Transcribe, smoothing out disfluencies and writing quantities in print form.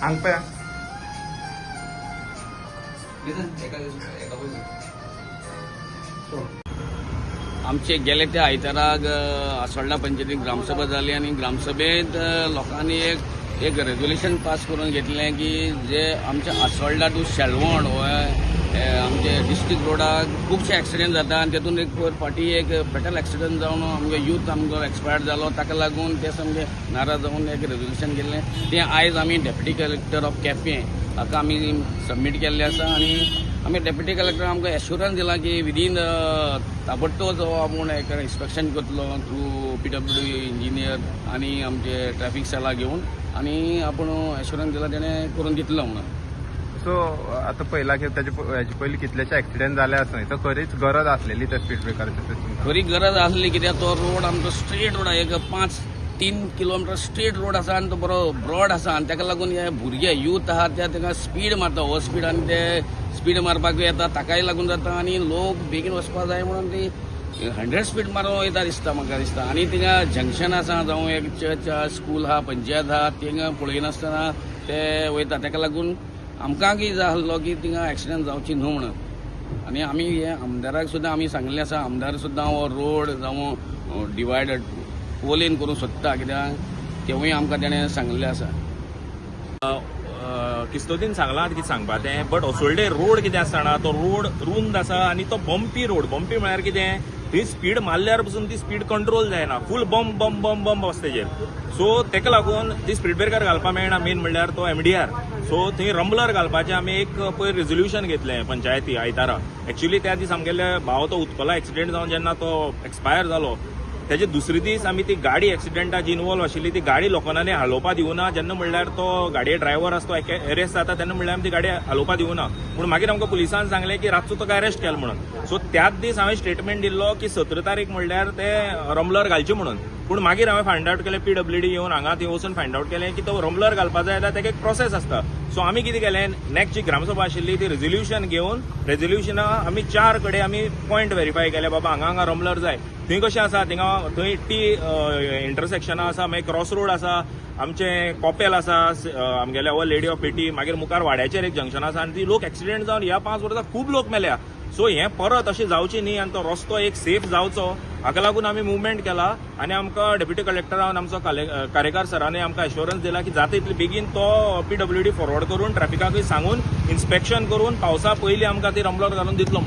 हांगपया आमचे गेले त्या आयताराक आसोळडा पंचायतीक ग्रामसभा जाली आणि ग्रामसभेत लोकांनी एक रेझोल्युशन पास करून घेतलें की जे आमच्या आसोळडा टू शेलवण हो आमचे डिस्ट्रिक्ट रोडाक खूबशे एक्सिडेंट जाता आणि तेतून एक फाटी एक फेटल एक्सिडेंट जावन आमगे यूथ आमचो एक्सपायर्ड जालो ताका लागून ते सामके नाराज जावन एक रेझोल्युशन केल्लें तें आयज आमी डेप्युटी कलेक्टर ऑफ केपें हाका आमी सबमीट केल्लें आसा आनी आमी डेप्युटी कलेक्टर आमकां एश्युरन्स दिला की विदीन ताबडतोब जो आपूण एक इन्स्पेक्शन करतलो थ्रू PWD इंजिनियर आनी आमचे ट्रॅफिक सेला घेवन आनी आपूण एश्युरन्स दिला तेणें करून दितलो म्हणून. सो आता पहिला हेची पयलीं कितलेशे एक्सिडेंट जाले आसा तो खरीच गरज आसलेली त्या स्पीड ब्रेकराची खरी गरज आसली कित्याक तो रोड आमचो स्ट्रेट रोड एक 3 किलोमीटर स्ट्रेट रोड आसा आनी तो बरो ब्रॉड आसा आनी ताका लागून हे भुरगे यूथ आहा ते ताका स्पीड मारता ओवर स्पीड आनी ते स्पीड मारपाक येता ताकाय लागून जाता आनी लोक बेगीन वचपाक जाय म्हणून ती 100 स्पीड मारूं येता दिसता म्हाका दिसता आनी थिंगा जंक्शन आसा जावं एक चर्च स्कूल आहा पंचायत आहा थिंगा पळयनासतना ते वयता ताका लागून आमकां कितें जाल्लो की थिंगा एक्सिडेंट जावची न्हू म्हणून आनी आमी हे आमदाराक सुद्दां आमी सांगलें आसा आमदार सुद्दां हो रोड जावं डिवायडर पोलेन करूंक सोदता कित्याक तेवूय आमकां तेणें सांगलें आसा. किस्तोदीन सांगलां कितें सांगपा तें बट असोळडे रोड कितें आसतना तो रोड रुंद आसा आनी तो बंपी रोड बंपी म्हळ्यार कितें थंय स्पीड मारल्यार पसून ती स्पीड कंट्रोल जायना फूल बंप बंप बंप बंप वता तेजेर सो तेका लागून ती स्पीड ब्रेकर घालपाक मेळना मेन म्हणल्यार तो MDR सो थंय रंबलर घालपाचें आमी एक पयर रेझोल्युशन घेतलें पंचायती आयतारा एक्चुअली त्या दीस आमगेले भाव तो उत्पला एक्सिडेंट जावन जेन्ना तो एक्सपायर जालो तेजे दुसरे दीस आमी ती गाडी एक्सिडेंटाची इन्वॉल्व आशिल्ली ती गाडी लोकांनी हालोवपा दिवना जेन्ना म्हणल्यार तो गाडये ड्रायव्हर आसा तो अरेस्ट जाता तेन्ना म्हणल्यार आमी ती गाडी हालोवपा दिवना पूण मागीर आमकां पुलिसान सांगलें की रातचो तो अरेस्ट केलो म्हणून सो त्याच दीस हांवें स्टेटमेंट दिल्लो की 17 तारीख म्हणल्यार ते रंबलर घालचे म्हणून पूण मागीर हांवें फायंड आउट केलें PWD येवन हांगा थंय वचून फायंड आउट केलें की तो रंबलर घालपा जाय जाल्यार ताका एक प्रोसेस आसता सो आमी कितें केलें नेक्स्ट जी ग्रामसभा आशिल्ली ती रेझोल्युशन घेवन रेझोल्युशना आमी 4 कडेन आमी पॉयंट व्हेरीफाय केले बाबा हांगा रंबलर जाय थंय कशें आसा थिंगा थंय T इंटरसेक्शनां आसा मागीर क्रॉस रोड आसा आमचे कॉपेल आसा आमगेले हो लेडी ऑफ पेटी मागीर मुखार वाड्याचेर एक जंक्शन आसा आनी ती लोक एक्सिडेंट जावन ह्या 5 वर्सां खूब लोक मेल्या सो हें परत अशें जावचें न्ही आनी तो रस्तो एक सेफ जावचो हाका लागून आमी मुवमेंट केला आनी आमकां डेप्युटी कलेक्टरान आमचो कार्यकार सरांनी आमकां एश्युरन्स दिला की जाता तितले बेगीन तो PWD फॉरवर्ड करून ट्रॅफिकाकूय सांगून इन्स्पेक्शन करून पावसा पयलीं आमकां ती रंबलर घालून दितलो.